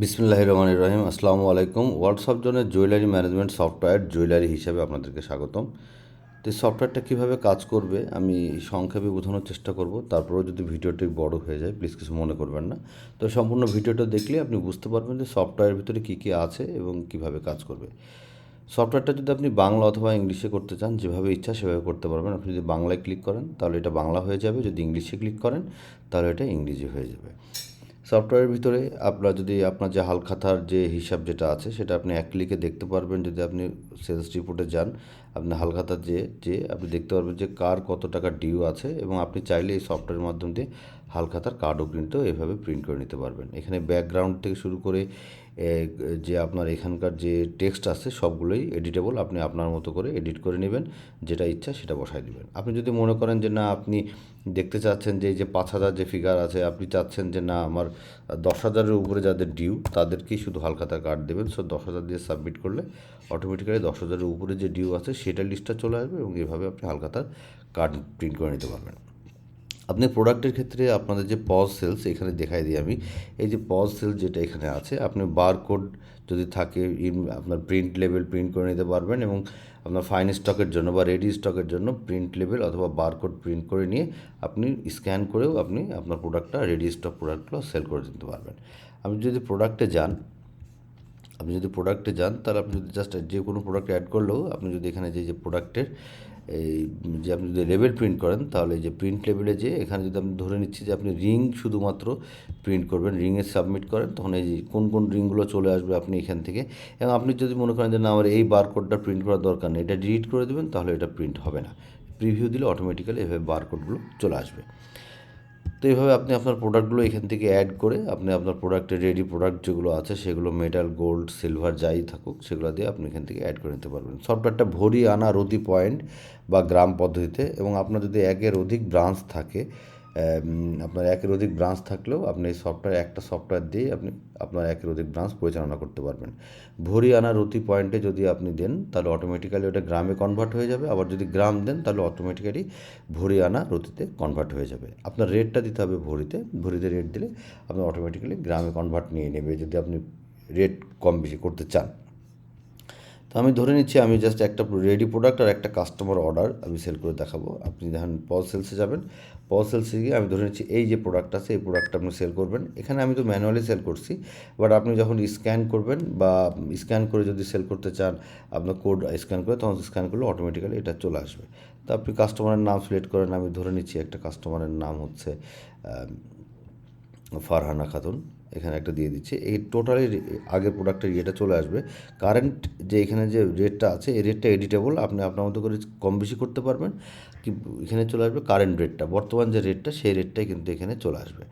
বিসমিল্লাহির রহমানির রহিম। আসসালামু আলাইকুম। ওয়ার্কশপ জোনের জুয়েলারি ম্যানেজমেন্ট সফটওয়্যার জুয়েলারি হিসাবে আপনাদেরকে স্বাগতম। তো এই সফটওয়্যারটা কীভাবে কাজ করবে আমি সংক্ষেপে বোঝানোর চেষ্টা করব। তারপরেও যদি ভিডিওটি বড় হয়ে যায় প্লিজ কিছু মনে করবেন না। তো সম্পূর্ণ ভিডিওটা দেখলে আপনি বুঝতে পারবেন যে সফটওয়্যারের ভিতরে কী কী আছে এবং কীভাবে কাজ করবে। সফটওয়্যারটা যদি আপনি বাংলা অথবা ইংলিশে করতে চান, যেভাবে ইচ্ছা সেভাবে করতে পারবেন। আপনি যদি বাংলায় ক্লিক করেন তাহলে এটা বাংলা হয়ে যাবে, যদি ইংলিশে ক্লিক করেন তাহলে এটা ইংরেজি হয়ে যাবে। সফটওয়্যারের ভিতরে আপনার যে হালখাতার যে হিসাব যেটা আছে সেটা আপনি এক ক্লিকে দেখতে পারবেন। যদি আপনি সেলস রিপোর্টে যান, আপনি হালখাতার যে আপনি দেখতে পারবেন যে কার কত টাকা ডিউ আছে, এবং আপনি চাইলে এই সফটওয়্যারের মাধ্যম দিয়ে হালখাতার কার্ডও প্রিন্টও এভাবে প্রিন্ট করে নিতে পারবেন। এখানে ব্যাকগ্রাউন্ড থেকে শুরু করে যে আপনার এখানকার যে টেক্সট আছে সবগুলোই এডিটেবল। আপনি আপনার মতো করে এডিট করে নেবেন, যেটা ইচ্ছা সেটা বসায় দেবেন। আপনি যদি মনে করেন যে না, আপনি দেখতে চাচ্ছেন যে এই যে 5,000 যে ফিগার আছে, আপনি চাচ্ছেন যে না আমার 10,000-এর উপরে যাদের ডিউ তাদেরকেই শুধু হালখাতা কার্ড দেবেন, সো 10,000 দিয়ে সাবমিট করলে অটোমেটিক্যালি 10,000-এর উপরে যে ডিউ আছে সেটার লিস্টটা চলে আসবে, এবং এভাবে আপনি হালখাতার কার্ড প্রিন্ট করে নিতে পারবেন। আপনি প্রোডাক্টের ক্ষেত্রে আপনাদের যে পজ সেলস এখানে দেখাই দিই আমি। এই যে পজ সেলস যেটা এখানে আছে, আপনি বারকোড যদি থাকে আপনার প্রিন্ট লেভেল প্রিন্ট করে নিতে পারবেন, এবং আপনার ফাইন স্টকের জন্য বা রেডি স্টকের জন্য প্রিন্ট লেভেল অথবা বারকোড প্রিন্ট করে নিয়ে আপনি স্ক্যান করেও আপনি আপনার প্রোডাক্টটা রেডি স্টক প্রোডাক্টগুলো সেল করে দিতে পারবেন। আপনি যদি প্রোডাক্টে যান তাহলে আপনি যদি জাস্ট যে কোনো প্রোডাক্ট অ্যাড করলেও, আপনি যদি এখানে যে প্রোডাক্টের এই যে আপনি যদি লেবেল প্রিন্ট করেন তাহলে এই যে প্রিন্ট লেবেলে যে এখানে যদি আপনি ধরে নিচ্ছি যে আপনি রিং শুধুমাত্র প্রিন্ট করবেন, রিংয়ে সাবমিট করেন, তখন এই যে কোন কোন রিংগুলো চলে আসবে আপনি এখান থেকে। এবং আপনি যদি মনে করেন যে না আমার এই বারকোডটা প্রিন্ট করার দরকার নেই, এটা ডিলিট করে দেবেন, তাহলে এটা প্রিন্ট হবে না। প্রিভিউ দিলে অটোমেটিক্যালি এভাবে বারকোডগুলো চলে আসবে। তো এইভাবে আপনি আপনার প্রোডাক্টগুলো এখান থেকে অ্যাড করে আপনি আপনার প্রোডাক্টের রেডি প্রোডাক্ট যেগুলো আছে সেগুলো মেটাল, গোল্ড, সিলভার যাই থাকুক সেগুলো দিয়ে আপনি এখান থেকে অ্যাড করে নিতে পারবেন। সফটওয়্যারটা ভরি, আনা, রতি, পয়েন্ট বা গ্রাম পদ্ধতিতে, এবং আপনার যদি একের অধিক ব্রাঞ্চ থাকে, আপনার একের অধিক ব্রাঞ্চ থাকলেও আপনি এই একটা সফটওয়্যার দিয়ে আপনি আপনার একের অধিক ব্রাঞ্চ পরিচালনা করতে পারবেন। ভরি, আনা, রতি, পয়েন্টে যদি আপনি দেন তাহলে অটোমেটিক্যালি ওটা গ্রামে কনভার্ট হয়ে যাবে, আবার যদি গ্রাম দেন তাহলে অটোমেটিক্যালি ভরি, আনা, রতিতে কনভার্ট হয়ে যাবে। আপনার রেটটা দিতে হবে ভরিতে রেট দিলে আপনার অটোমেটিক্যালি গ্রামে কনভার্ট নিয়ে নেবে, যদি আপনি রেট কম বেশি করতে চান। তো আমি ধরে নিচ্ছি আমি জাস্ট একটা রেডি প্রোডাক্ট আর একটা কাস্টমার অর্ডার আমি সেল করে দেখাবো। আপনি যখন পজ সেলসে যাবেন, পজ সেলসে গিয়ে আমি ধরে নিচ্ছি এই যে প্রোডাক্ট আছে এই প্রোডাক্টটা আপনি সেল করবেন। এখানে আমি তো ম্যানুয়ালি সেল করছি, বাট আপনি যখন স্ক্যান করবেন বা স্ক্যান করে যদি সেল করতে চান, আপনার কোড স্ক্যান করে তখন স্ক্যান করলে অটোমেটিক্যালি এটা চলে আসবে। তো আপনি কাস্টমারের নাম সিলেক্ট করেন। আমি ধরে নিচ্ছি একটা কাস্টমারের নাম হচ্ছে ফারহানা খাতুন, এখানে একটা দিয়ে দিচ্ছি। এই টোটালি আগের প্রোডাক্টের ইয়েটা চলে আসবে। কারেন্ট যে এখানে যে রেটটা আছে এই রেটটা এডিটেবল, আপনি আপনার মতো করে কম বেশি করতে পারবেন। কি এখানে চলে আসবে কারেন্ট রেটটা, বর্তমান যে রেটটা সেই রেটটাই কিন্তু এখানে চলে আসবে।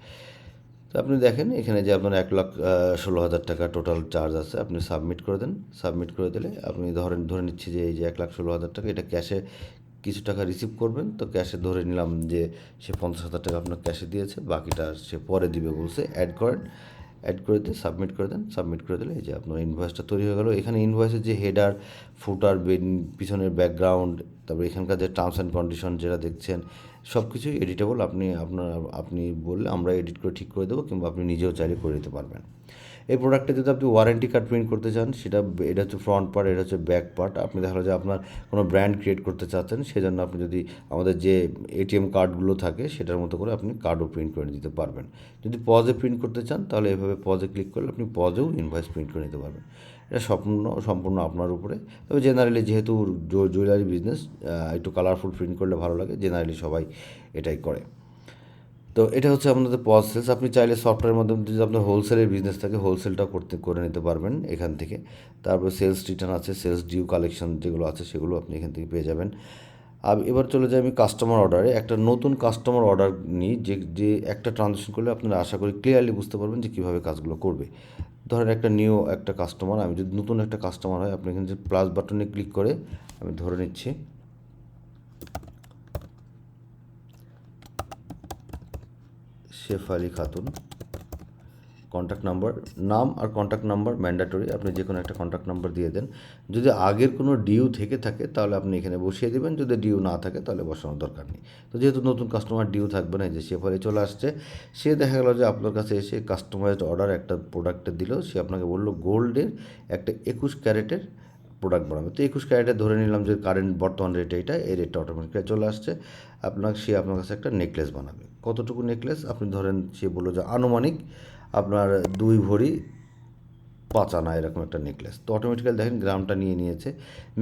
তো আপনি দেখেন এখানে যে আপনার 1,16,000 টাকা টোটাল চার্জ আছে, আপনি সাবমিট করে দেন। সাবমিট করে দিলে আপনি ধরে নিচ্ছি যে এই যে 1,16,000 টাকা এটা ক্যাশে কিছু টাকা রিসিভ করবেন। তো ক্যাশে ধরে নিলাম যে সে 50,000 টাকা আপনার ক্যাশে দিয়েছে, বাকিটা সে পরে দিবে বলছে। অ্যাড করেন, অ্যাড করে দিয়ে সাবমিট করে দেন। সাবমিট করে দিলে এই যে আপনার ইনভয়েসটা তৈরি হয়ে গেল। এখানে ইনভয়েসের যে হেডার, ফুটার, পিছনের ব্যাকগ্রাউন্ড, তারপরে এখানকার যে টার্মস অ্যান্ড কন্ডিশন যেটা দেখছেন সব কিছুই এডিটেবল। আপনি বললে আমরা এডিট করে ঠিক করে দেবো, কিংবা আপনি নিজেও চাইলে করে দিতে পারবেন। এই প্রোডাক্টে যদি আপনি ওয়ারেন্টি কার্ড প্রিন্ট করতে চান, এটা হচ্ছে ফ্রন্ট পার্ট, এটা হচ্ছে ব্যাক পার্ট। আপনি দেখা গেলো যে আপনার কোনো ব্র্যান্ড ক্রিয়েট করতে চাচ্ছেন, সেজন্য আপনি যদি আমাদের যে এটিএম কার্ডগুলো থাকে সেটার মতো করে আপনি কার্ডও প্রিন্ট করে দিতে পারবেন। যদি পজে প্রিন্ট করতে চান তাহলে এভাবে পজে ক্লিক করলে আপনি পজেও ইনভয়েস প্রিন্ট করে নিতে পারবেন। এটা সম্পূর্ণ আপনার উপরে। তবে জেনারেলি যেহেতু জুয়েলারি বিজনেস, একটু কালারফুল প্রিন্ট করলে ভালো লাগে, জেনারেলি সবাই এটাই করে। তো এটা হচ্ছে আপনাদের পজ সেলস। আপনি চাইলে সফটওয়্যারের মাধ্যমে যদি আপনার হোলসেলের বিজনেস থাকে হোলসেলটা করে নিতে পারবেন এখান থেকে। তারপর সেলস রিটার্ন আছে, সেলস ডিউ কালেকশন যেগুলো আছে সেগুলো আপনি এখান থেকে পেয়ে যাবেন। আর এবার চলে যাই আমি কাস্টমার অর্ডারে। একটা নতুন কাস্টমার অর্ডার নিই, যে একটা ট্রানজ্যাকশন করলে আপনারা আশা করি ক্লিয়ারলি বুঝতে পারবেন যে কীভাবে কাজগুলো করবে। ধরেন একটা কাস্টমার, আমি যদি নতুন একটা কাস্টমার হয়, আপনি এখানে যে প্লাস বাটনে ক্লিক করে আমি ধরে নিচ্ছি শেফালি খাতুন, কন্ট্যাক্ট নাম্বার, নাম আর কন্ট্যাক্ট নাম্বার ম্যান্ডেটরি, আপনি যে কোনো একটা কন্ট্যাক্ট নাম্বার দিয়ে দেন। যদি আগের কোনো ডিউ থেকে থাকে তাহলে আপনি এখানে বসিয়ে দেবেন, যদি ডিউ না থাকে তাহলে বসানোর দরকার নেই। তো যেহেতু নতুন কাস্টমার ডিউ থাকবে না, যে সে ফলে চলে আসছে, সে দেখা গেলো যে আপনার কাছে এসে কাস্টমাইজড অর্ডার একটা প্রোডাক্টের দিল, সে আপনাকে বললো গোল্ডের একটা 21 ক্যারেটের প্রোডাক্ট বানাবে। তো 21 ক্যারেটে ধরে নিলাম যে কারেন্ট বর্তমান রেট এইটা, এই রেটটা অটোমেটিক্যালি চলে আসছে। সে আপনার কাছে একটা নেকলেস বানাবে। কতটুকু নেকলেস আপনি ধরেন, সে বললো যে আনুমানিক আপনার 2 ভরি 5 আনা এরকম একটা নেকলেস। তো অটোমেটিক্যালি দেখেন গ্রামটা নিয়ে নিয়েছে।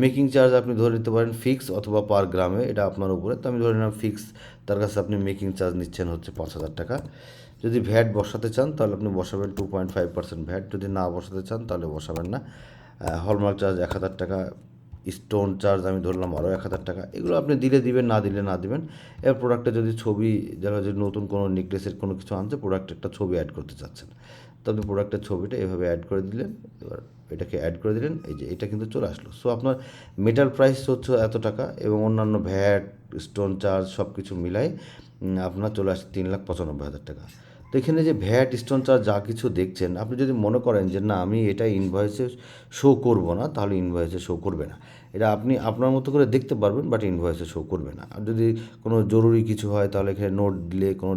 মেকিং চার্জ আপনি ধরে নিতে পারেন ফিক্স অথবা পার গ্রামে, এটা আপনার উপরে। তো আমি ধরে নিলাম ফিক্স, তার কাছে আপনি মেকিং চার্জ নিচ্ছেন হচ্ছে 5,000 টাকা। যদি ভ্যাট বসাতে চান তাহলে আপনি বসাবেন 2.5% ভ্যাট, যদি না বসাতে চান তাহলে বসাবেন না। হলমার্ক চার্জ 1,000 টাকা, স্টোন চার্জ আমি ধরলাম আরও 1,000 টাকা। এগুলো আপনি দিলে দিবেন, না দিলে না দিবেন। এবার প্রোডাক্টে যদি ছবি, যারা যদি নতুন কোনো নেকলেসের কোনো কিছু আনছে, প্রোডাক্টে একটা ছবি অ্যাড করতে চাচ্ছেন, তো আপনি প্রোডাক্টের ছবিটা এভাবে অ্যাড করে দিলেন। এবার এটাকে অ্যাড করে দিলেন, এই যে এটা কিন্তু চলে আসলো। সো আপনার মেটাল প্রাইস হচ্ছে এত টাকা, এবং অন্যান্য ভ্যাট, স্টোন চার্জ সব কিছু মিলাই আপনার চলে আসছে 3,95,000 টাকা। তো এখানে যে ভ্যাট, স্টোন চার্জ যা কিছু দেখছেন, আপনি যদি মনে করেন যে না আমি এটা ইনভয়েসে শো করব না, তাহলে ইনভয়েসে শো করবে না। এটা আপনি আপনার মতো করে দেখতে পারবেন, বাট ইনভয়েসে শো করবে না। আর যদি কোনো জরুরি কিছু হয় তাহলে এখানে নোট দিলে, কোনো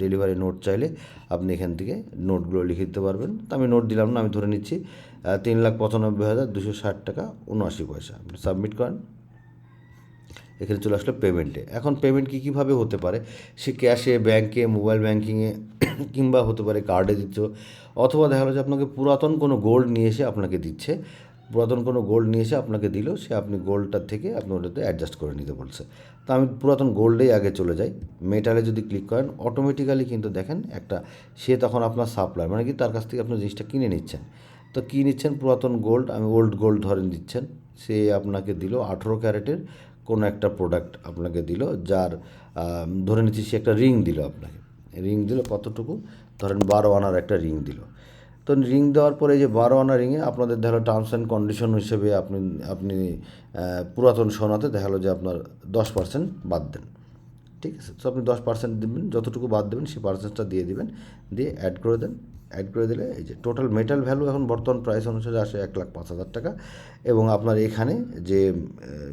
ডেলিভারি নোট চাইলে আপনি এখান থেকে নোটগুলো লিখে দিতে পারবেন। তো আমি নোট দিলাম না, আমি ধরে নিচ্ছি 3,95,260 টাকা 79 পয়সা। আপনি সাবমিট করেন, এখানে চলে আসলো পেমেন্টে। এখন পেমেন্ট কীভাবে হতে পারে, সে ক্যাশে, ব্যাঙ্কে, মোবাইল ব্যাঙ্কিংয়ে, কিংবা হতে পারে কার্ডে দিচ্ছ, অথবা দেখা গেলো যে আপনাকে পুরাতন কোনো গোল্ড নিয়ে এসে আপনাকে দিচ্ছে। পুরাতন কোনো গোল্ড নিয়ে এসে আপনাকে দিল, সে আপনি গোল্ডটার থেকে আপনি ওটাতে অ্যাডজাস্ট করে নিতে বলছে। তো আমি পুরাতন গোল্ডেই আগে চলে যাই। মেটালে যদি ক্লিক করেন, অটোমেটিক্যালি কিন্তু দেখেন একটা, সে তখন আপনার সাপ্লাই, মানে কি তার কাছ থেকে আপনার জিনিসটা কিনে নিচ্ছেন। তো কী নিচ্ছেন, পুরাতন গোল্ড, আমি ওল্ড গোল্ড ধরে দিচ্ছেন। সে আপনাকে দিল 18 ক্যারেটের কোনো একটা প্রোডাক্ট আপনাকে দিল, যার ধরে নিচ্ছি সে একটা রিং দিল আপনাকে। রিং দিল কতটুকু, ধরেন 12 আনার একটা রিং দিল। তো রিং দেওয়ার পরে এই যে 12 আনা রিংয়ে আপনাদের দেখা টার্মস অ্যান্ড কন্ডিশন হিসেবে আপনি আপনি পুরাতন সোনাতে দেখা গেলো যে আপনার 10% বাদ দেন। ঠিক আছে, তো আপনি 10% দেবেন, যতটুকু বাদ দেবেন সেই পার্সেন্টটা দিয়ে দিবেন, দিয়ে অ্যাড করে দেন। অ্যাড করে দিলে এই যে টোটাল মেটাল ভ্যালু এখন বর্তমান প্রাইস অনুসারে আসে 1,05,000 টাকা, এবং আপনার এখানে যে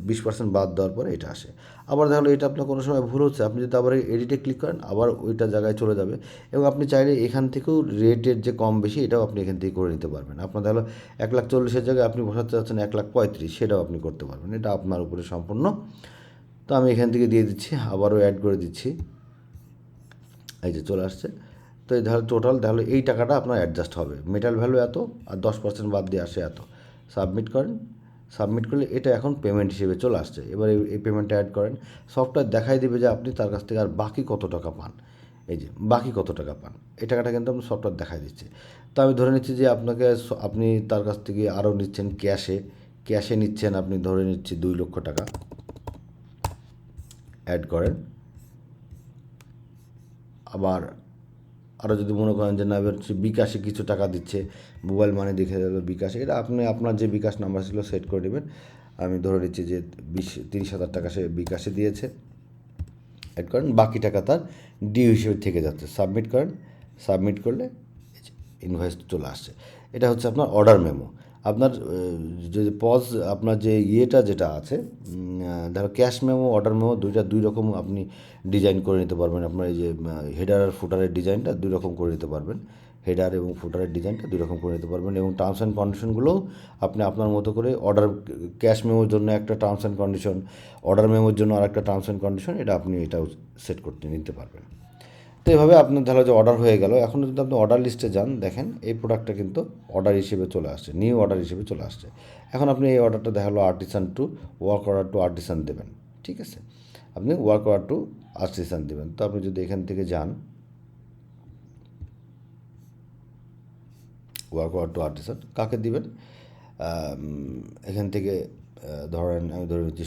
20% বাদ দেওয়ার পরে এটা আসে। আবার দেখলো এটা আপনার কোনো সময় ভুল হচ্ছে, আপনি যদি আবার এডিটে ক্লিক করেন, আবার ওইটা জায়গায় চলে যাবে, এবং আপনি চাইলে এখান থেকেও রেটের যে কম বেশি এটাও আপনি এখান থেকে করে নিতে পারবেন। আপনার দেখলো 1,40,000 জায়গায় আপনি বসাতে চাচ্ছেন 1,35,000, সেটাও আপনি করতে পারবেন। এটা আপনার উপরে সম্পূর্ণ। তো আমি এখান থেকে দিয়ে দিচ্ছি, আবারও অ্যাড করে দিচ্ছি, এই যে চলে আসছে। তো এই ধরো টোটাল তাহলে এই টাকাটা আপনার অ্যাডজাস্ট হবে, মেটাল ভ্যালু এত আর 10% বাদ দিয়ে আসে এত। সাবমিট করেন, সাবমিট করলে এটা এখন পেমেন্ট হিসেবে চলে আসছে। এবার এই পেমেন্টটা অ্যাড করেন, সফটওয়্যার দেখাই দেবে যে আপনি তার কাছ থেকে আর বাকি কত টাকা পান। এই যে বাকি কত টাকা পান, এই টাকাটা কিন্তু আপনার সফটওয়্যার দেখাই দিচ্ছে। তো আমি ধরে নিচ্ছি যে আপনি তার কাছ থেকে আরও নিচ্ছেন ক্যাশে, ক্যাশে নিচ্ছেন আপনি ধরে নিচ্ছি 2 লক্ষ টাকা। অ্যাড করেন। আবার আরও যদি মনে করেন যে না এবার হচ্ছে বিকাশে কিছু টাকা দিচ্ছে, মোবাইল মানি দেখে যাবে বিকাশে, এটা আপনি আপনার যে বিকাশ নাম্বার ছিল সেট করে নেবেন। আমি ধরে নিচ্ছি যে 30,000 টাকা সে বিকাশে দিয়েছে। অ্যাড করেন, বাকি টাকা তার ডিউ হিসেবে থেকে যাচ্ছে। সাবমিট করেন, সাবমিট করলে ইনভয়েস চলে আসছে। এটা হচ্ছে আপনার অর্ডার মেমো। আপনার যে আপনার যে ইয়েটা যেটা আছে, ধরো ক্যাশ মেমো, অর্ডার মেমো, দুই রকম আপনি ডিজাইন করে নিতে পারবেন। আপনার এই যে হেডার আর ফুটারের ডিজাইনটা 2 রকম করে নিতে পারবেন। হেডার এবং ফুটারের ডিজাইনটা 2 রকম করে নিতে পারবেন, এবং টার্মস অ্যান্ড কন্ডিশনগুলোও আপনি আপনার মতো করে ক্যাশ মেমোর জন্য একটা টার্মস অ্যান্ড কন্ডিশন, অর্ডার মেমোর জন্য আর একটা টার্মস অ্যান্ড কন্ডিশন, এটা আপনি এটাও সেট করতে নিতে পারবেন। তো এভাবে আপনার ধরো যে অর্ডার হয়ে গেল। এখন যদি আপনি অর্ডার লিস্টে যান, দেখেন এই প্রোডাক্টটা কিন্তু অর্ডার হিসেবে চলে আসছে, নিউ অর্ডার হিসেবে চলে আসছে। এখন আপনি এই অর্ডারটা দেখালো artisan to work order to artisan দেবেন। ঠিক আছে, আপনি ওয়ার্ক অর্ডার টু আর্টিসান দেবেন। তো আপনি যদি এখান থেকে যান, ওয়ার্ক অর্ডার টু আর্টিসান কাকে দিবেন, এখান থেকে ধরেন আমি ধরে নিচ্ছি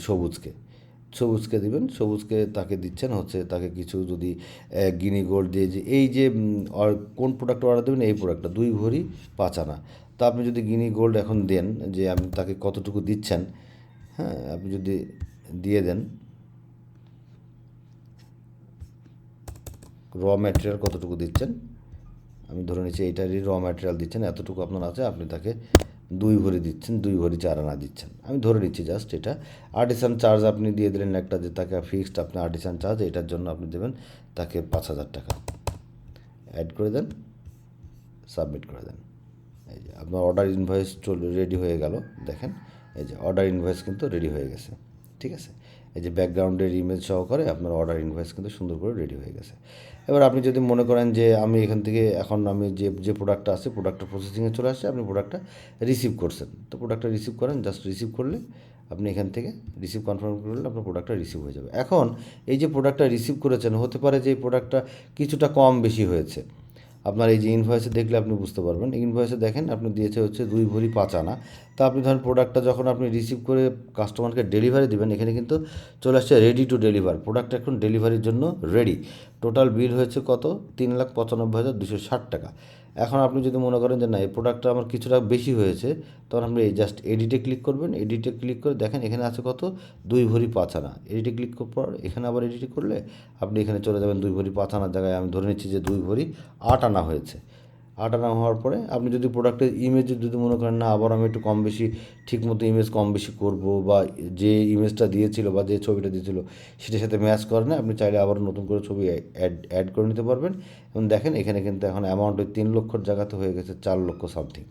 সবুজকে দিবেন। সবুজকে তাকে দিচ্ছেন হচ্ছে, তাকে কিছু যদি গিনি গোল্ড দিয়ে, যে এই যে কোন প্রোডাক্ট অর্ডার দেবেন, এই প্রোডাক্টটা 2 ভরি 5 আনা। তো আপনি যদি গিনি গোল্ড এখন দেন, যে আপনি তাকে কতটুকু দিচ্ছেন, হ্যাঁ আপনি যদি দিয়ে দেন র ম্যাটেরিয়াল কতটুকু দিচ্ছেন, আমি ধরে নিচ্ছি এইটারই র ম্যাটেরিয়াল দিচ্ছেন, এতটুকু আপনার আছে, আপনি তাকে 2 ভরি দিচ্ছেন, 2 ভরি 4 আনা দিচ্ছেন, আমি ধরে নিচ্ছি জাস্ট এটা। আর্টিসান চার্জ আপনি দিয়ে দিলেন একটা, যে তাকে ফিক্সড আপনি আর্টিসান চার্জ, এটার জন্য আপনি দেবেন তাকে 5,000 টাকা। অ্যাড করে দেন, সাবমিট করে দেন। এই যে আপনার অর্ডার ইনভয়েস রেডি হয়ে গেল। দেখেন এই যে অর্ডার ইনভয়েস কিন্তু রেডি হয়ে গেছে, ঠিক আছে। এই যে ব্যাকগ্রাউন্ডের ইমেজ সহকারে আপনার অর্ডার ইনভয়েস কিন্তু সুন্দর করে রেডি হয়ে গেছে। এবার আপনি যদি মনে করেন যে আমি এখান থেকে এখন আমি যে প্রোডাক্টটা আছে, প্রোডাক্টটা প্রসেসিংয়ে চলে আসছে, আপনি প্রোডাক্টটা রিসিভ করছেন, তো প্রোডাক্টটা রিসিভ করেন, জাস্ট রিসিভ করলে আপনি এখান থেকে রিসিভ কনফার্ম করলে আপনার প্রোডাক্টটা রিসিভ হয়ে যাবে। এখন এই যে প্রোডাক্টটা রিসিভ করেছেন, হতে পারে যে এই প্রোডাক্টটা কিছুটা কম বেশি হয়েছে। আপনার এই যে ইনভয়েসে দেখলে আপনি বুঝতে পারবেন। ইনভয়েসে দেখেন আপনি দিয়েছে হচ্ছে 2 ভরি 5 আনা। তা আপনি ধরেন প্রোডাক্টটা যখন আপনি রিসিভ করে কাস্টমারকে ডেলিভারি দেবেন, এখানে কিন্তু চলে আসছে রেডি টু ডেলিভার, প্রোডাক্ট এখন ডেলিভারির জন্য রেডি। টোটাল বিল হয়েছে কত? 3,95,260 টাকা। এখন আপনি যদি মনে করেন যে না, এই প্রোডাক্টটা আমার কিছুটা বেশি হয়েছে, তখন আপনি এই জাস্ট এডিটে ক্লিক করবেন। এডিটে ক্লিক করে দেখেন এখানে আছে কত? 2 ভরি 5 আনা। এডিটে ক্লিক করার পর এখানে আবার এডিটে করলে আপনি এখানে চলে যাবেন 2 ভরি 5 আনার জায়গায় আমি ধরে নিচ্ছি যে 2 ভরি 8 আনা হয়েছে। 8 আনা হওয়ার পরে আপনি যদি প্রোডাক্টের ইমেজ যদি মনে করেন না, আবার আমি একটু কম বেশি ঠিকমতো ইমেজ কম বেশি করব, বা যে ইমেজটা দিয়েছিল বা যে ছবিটা দিয়েছিল সেটার সাথে ম্যাচ করে না, আপনি চাইলে আবার নতুন করে ছবি অ্যাড করে নিতে পারবেন। এবং দেখেন এখানে কিন্তু এখন অ্যামাউন্ট ওই 3 লক্ষর জায়গাতে হয়ে গেছে 4 লক্ষ সামথিং।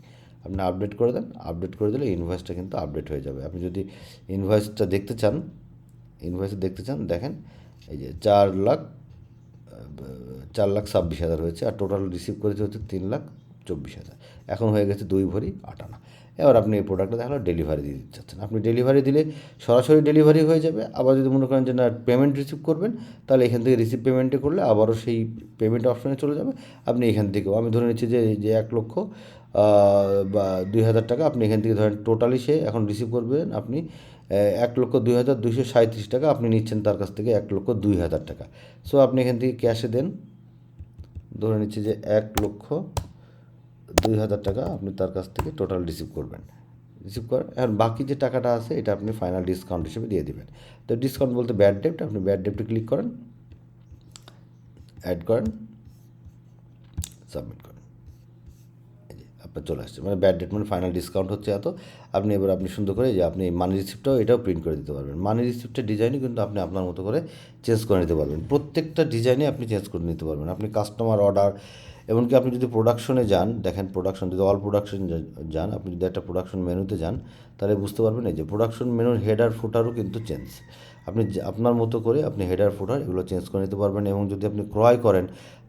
আপনি আপডেট করে দেন, আপডেট করে দিলে ইনভয়েসটা কিন্তু আপডেট হয়ে যাবে। আপনি যদি ইনভয়েসটা দেখতে চান, দেখেন এই যে 4,26,000 হয়েছে, আর টোটাল রিসিভ করেছে হচ্ছে 3,24,000। এখন হয়ে গেছে 2 ভরি 8 আনা। এবার আপনি এই প্রোডাক্টটা দেখালো ডেলিভারি দিয়ে দিতে চাচ্ছেন, আপনি ডেলিভারি দিলে সরাসরি ডেলিভারি হয়ে যাবে। আবার যদি মনে করেন যে না পেমেন্ট রিসিভ করবেন, তাহলে এখান থেকে রিসিভ পেমেন্টে করলে আবারও সেই পেমেন্ট অপশানে চলে যাবে। আপনি এখান থেকেও আমি ধরে নিচ্ছি যে 1 লক্ষ বা 2,000 টাকা আপনি এখান থেকে ধরেন টোটালি সে এখন রিসিভ করবেন আপনি 1,02,237 টাকা আপনি নিচ্ছেন তার কাছ থেকে, 1,02,000 টাকা। সো আপনি এখান থেকে ক্যাশে দেন, ধরে নিচ্ছি যে 1,02,000 টাকা আপনি তার কাছ থেকে টোটাল রিসিভ করবেন। রিসিভ করেন, আর বাকি যে টাকাটা আছে এটা আপনি ফাইনাল ডিসকাউন্ট হিসেবে দিয়ে দেবেন। তো ডিসকাউন্ট বলতে ব্যাড ডেট, আপনি ব্যাড ডেটে ক্লিক করেন, অ্যাড করেন, সাবমিট করেন। আপনার চলে আসছে, মানে ব্যাড ডেট মানে ফাইনাল ডিসকাউন্ট হচ্ছে এত। আপনি সুন্দর করে যে আপনি মানি রিসিপ্টটাও এটাও প্রিন্ট করে দিতে পারবেন। মানি রিসিপ্টের ডিজাইনই কিন্তু আপনি আপনার মতো করে চেঞ্জ করে নিতে পারবেন, প্রত্যেকটা ডিজাইনে আপনি চেঞ্জ করে নিতে পারবেন। আপনি কাস্টমার অর্ডার, এমনকি আপনি যদি প্রোডাকশনে যান, দেখেন প্রোডাকশন যদি অল প্রোডাকশন যান, আপনি যদি একটা প্রোডাকশন মেনুতে যান, তাহলে বুঝতে পারবেন এই যে প্রোডাকশন মেনুর হেডার ফুটারও কিন্তু চেঞ্জ। আপনি আপনার মতো করে আপনি হেডার ফুটার এগুলো চেঞ্জ করে নিতে পারবেন। এবং যদি আপনি ক্রয় করেন,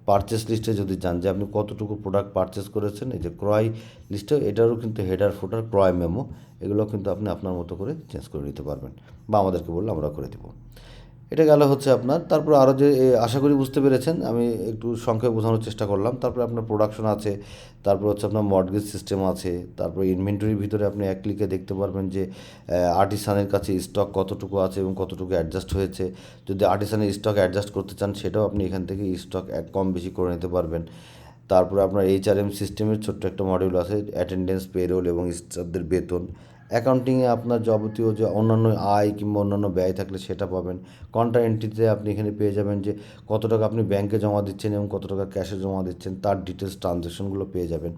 পারচেস লিস্টে যদি যান যে আপনি কতটুকু প্রোডাক্ট পারচেস করেছেন, এই যে ক্রয় লিস্টে এটারও কিন্তু হেডার ফুটার ক্রয় মেমো এগুলো কিন্তু আপনি আপনার মতো করে চেঞ্জ করে নিতে পারবেন, বা আমাদেরকে বললে আমরা করে দেবো। এটা গেল হচ্ছে আপনার। তারপর আরও যে আশা করি বুঝতে পেরেছেন, আমি একটু সংক্ষেপে বোঝানোর চেষ্টা করলাম। তারপরে আপনার প্রোডাকশন আছে, তারপর হচ্ছে আপনার মর্টগেজ সিস্টেম আছে, তারপর ইনভেন্টরির ভিতরে আপনি এক ক্লিকে দেখতে পারবেন যে আর্টিসানের কাছে স্টক কতটুকু আছে এবং কতটুকু অ্যাডজাস্ট হয়েছে। যদি আর্টিসানের স্টক অ্যাডজাস্ট করতে চান, সেটাও আপনি এখান থেকে স্টক কম বেশি করে নিতে পারবেন। তারপরে আপনার HRM সিস্টেমের ছোট্ট একটা মডিউল আছে, অ্যাটেন্ডেন্স, পেরোল এবং স্টাফদের বেতন। অ্যাকাউন্টিংয়ে আপনার যাবতীয় যে অন্যান্য আয় কিংবা অন্যান্য ব্যয় থাকলে সেটা পাবেন। কন্ট্রা এন্ট্রিতে আপনি এখানে পেয়ে যাবেন যে কত টাকা আপনি ব্যাংকে জমা দিচ্ছেন এবং কত টাকা ক্যাশে জমা দিচ্ছেন, তার ডিটেলস ট্রানজ্যাকশনগুলো পেয়ে যাবেন।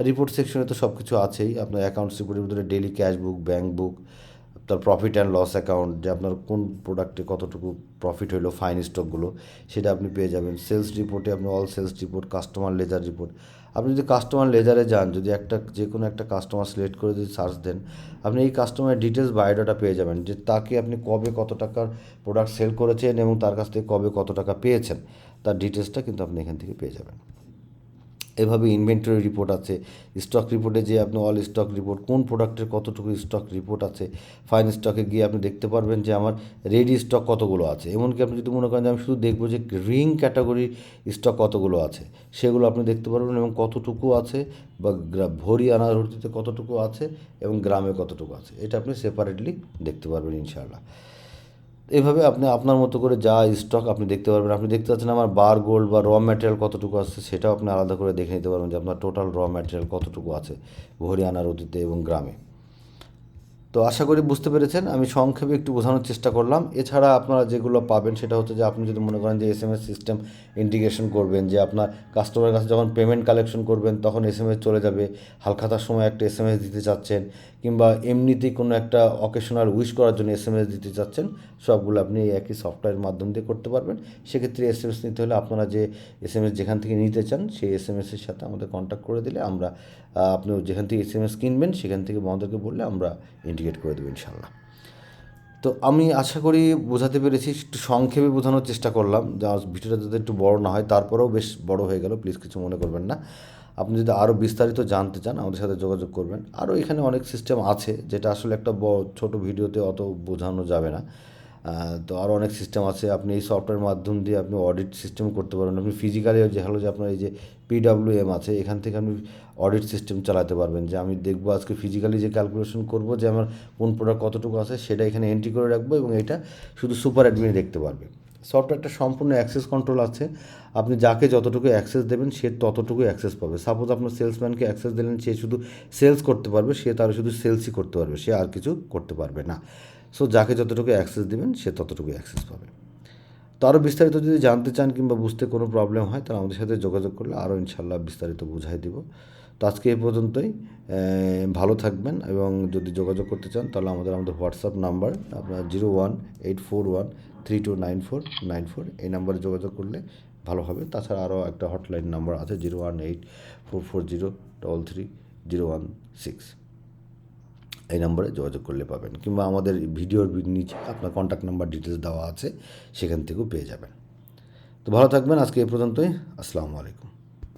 রিপোর্ট সেকশনে তো সব কিছু আছেই, আপনার অ্যাকাউন্টস রিপোর্টের ভিতরে ডেলি ক্যাশ বুক, ব্যাঙ্ক বুক, তার প্রফিট অ্যান্ড লস অ্যাকাউন্ট, যে আপনার কোন প্রোডাক্টে কতটুকু প্রফিট হলো, ফাইন স্টকগুলো সেটা আপনি পেয়ে যাবেন। সেলস রিপোর্টে আপনি all sales report, customer ledger report. আপনি যদি কাস্টমার লেজারে যান, যদি যে কোনো একটা কাস্টমার সিলেক্ট করে যদি সার্চ দেন, আপনি এই কাস্টমারের ডিটেলস বায়োডাটা পেয়ে যাবেন, যে তাকে আপনি কবে কত টাকার প্রোডাক্ট সেল করেছেন এবং তার কাছ থেকে কবে কত টাকা পেয়েছেন, তার ডিটেলসটা কিন্তু আপনি এখান থেকে পেয়ে যাবেন। এভাবে ইনভেন্টরি রিপোর্ট আছে, স্টক রিপোর্টে যে আপনি অল স্টক রিপোর্ট, কোন প্রোডাক্টের কতটুকু স্টক রিপোর্ট আছে। ফাইন স্টকে গিয়ে আপনি দেখতে পারবেন যে আমার রেডি স্টক কতগুলো আছে। এমনকি আপনি যদি মনে করেন যে আমি শুধু দেখবো যে রিং ক্যাটাগরি স্টক কতগুলো আছে, সেগুলো আপনি দেখতে পারবেন এবং কতটুকু আছে, বা ভরি আনার ভিত্তিতে কতটুকু আছে এবং গ্রামে কতটুকু আছে, এটা আপনি সেপারেটলি দেখতে পারবেন ইনশাআল্লাহ। এইভাবে আপনি আপনার মতো করে যা স্টক আপনি দেখতে পারবেন। আপনি দেখতে পাচ্ছেন আমার বার গোল্ড বা র ম্যাটেরিয়াল কতটুকু আছে, সেটাও আপনি আলাদা করে দেখে নিতে পারবেন যে আপনার টোটাল র ম্যাটেরিয়াল কতটুকু আছে ভরি আনার অতীতে এবং গ্রামে। তো আশা করি বুঝতে পেরেছেন। আমি সংক্ষেপে একটু বোঝানোর চেষ্টা করলাম। এছাড়া আপনারা যেগুলো পাবেন সেটা হচ্ছে যে আপনি যদি মনে করেন যে এসএমএস সিস্টেম ইন্টিগ্রেশন করবেন, যে আপনার কাস্টমারের কাছে যখন পেমেন্ট কালেকশন করবেন তখন এসএমএস চলে যাবে, হালখাতার সময় একটা এসএমএস দিতে চাচ্ছেন, কিংবা এমনিতেই কোনো একটা অকেশনাল উইশ করার জন্য এসএমএস দিতে চাচ্ছেন, সবগুলো আপনি এই একই সফটওয়্যারের মাধ্যম দিয়ে করতে পারবেন। সেক্ষেত্রে এসএমএস নিতে হলে আপনারা যে এসএমএস যেখান থেকে নিতে চান সেই এসএমএসের সাথে আমাদের কন্ট্যাক্ট করে দিলে আমরা আপনি যেখান থেকে এসএমএস কিনবেন সেখান থেকে আমাদেরকে বললে আমরা ইন্ডিকেট করে দেবো ইনশাল্লাহ। তো আমি আশা করি বোঝাতে পেরেছি, একটু সংক্ষেপে বোঝানোর চেষ্টা করলাম, যা ভিডিওটা যাতে একটু বড় না হয়, তারপরেও বেশ বড় হয়ে গেল, প্লিজ কিছু মনে করবেন না। আপনি যদি আরও বিস্তারিত জানতে চান আমাদের সাথে যোগাযোগ করবেন। আরও এখানে অনেক সিস্টেম আছে যেটা আসলে একটা ছোটো ভিডিওতে অত বোঝানো যাবে না। তো আরও অনেক সিস্টেম আছে, আপনি এই সফটওয়্যারের মাধ্যম দিয়ে আপনি অডিট সিস্টেম করতে পারবেন। আপনি ফিজিক্যালি যে হলো যে আপনার এই যে পিডাব্লিউএম আছে, এখান থেকে আপনি অডিট সিস্টেম চালাতে পারবেন, যে আমি দেখবো আজকে ফিজিক্যালি যে ক্যালকুলেশন করব যে আমার কোন প্রোডাক্ট কতটুকু আছে সেটা এখানে এন্ট্রি করে রাখবো, এবং এটা শুধু সুপার অ্যাডমিন দেখতে পারবে। সফটওয়্যারটা সম্পূর্ণ অ্যাক্সেস কন্ট্রোল আছে, আপনি যাকে যতটুকু অ্যাক্সেস দেবেন সে ততটুকু অ্যাক্সেস পাবে। সাপোজ আপনার সেলসম্যানকে অ্যাক্সেস দিলেন, সে শুধু সেলস করতে পারবে, সে তার শুধু সেলসই করতে পারবে, সে আর কিছু করতে পারবে না। সো যাকে যতটুকু অ্যাক্সেস দেবেন সে ততটুকু অ্যাক্সেস পাবে। তো আরও বিস্তারিত যদি জানতে চান কিংবা বুঝতে কোনো প্রবলেম হয় তাহলে আমাদের সাথে যোগাযোগ করলে আরও ইনশাল্লাহ বিস্তারিত বুঝাই দিব। তো আজকে এই পর্যন্তই। ভালো থাকবেন, এবং যদি যোগাযোগ করতে চান তাহলে আমাদের হোয়াটসঅ্যাপ নাম্বার আপনার 0184132949 এই নাম্বারে যোগাযোগ করলে ভালো হবে। তাছাড়া আরও একটা হটলাইন নাম্বার আছে 0184403301 এই নম্বরে যোগাযোগ করলে পাবেন, কিংবা আমাদের ভিডিওর নিচে আপনার কন্ট্যাক্ট নাম্বার ডিটেলস দেওয়া আছে, সেখান থেকেও পেয়ে যাবেন। তো ভালো থাকবেন, আজকে এই পর্যন্তই। আসসালামু আলাইকুম।